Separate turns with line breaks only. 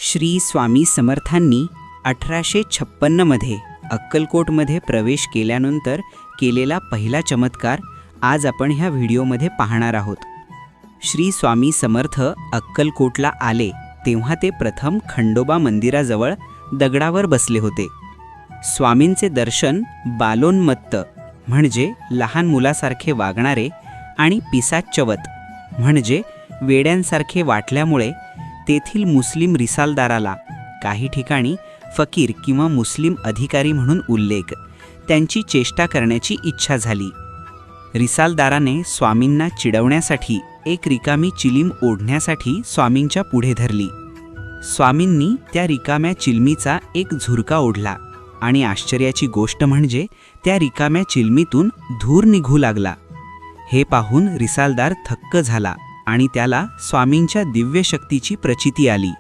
श्री स्वामी समर्थांनी 1856मध्ये अक्कलकोटमध्ये प्रवेश केल्यानंतर केलेला पहिला चमत्कार आज आपण ह्या व्हिडिओमध्ये पाहणार आहोत. श्री स्वामी समर्थ अक्कलकोटला आले तेव्हा ते प्रथम खंडोबा मंदिराजवळ दगडावर बसले होते. स्वामींचे दर्शन बालोन्मत्त म्हणजे लहान मुलासारखे वागणारे आणि पिसाच्चवत म्हणजे वेड्यांसारखे वाटल्यामुळे तेथील मुस्लिम रिसालदाराला काही ठिकाणी फकीर किंवा मुस्लिम अधिकारी म्हणून उल्लेख, त्यांची चेष्टा करण्याची इच्छा झाली. रिसालदाराने स्वामींना चिडवण्यासाठी एक रिकामी चिलीम ओढण्यासाठी स्वामींच्या पुढे धरली. स्वामींनी त्या रिकाम्या चिलमीचा एक झुरका ओढला आणि आश्चर्याची गोष्ट म्हणजे त्या रिकाम्या चिलमीतून धूर निघू लागला. हे पाहून रिसालदार थक्क झाला आणि त्याला स्वामींच्या दिव्य शक्तीची प्रचिती आली.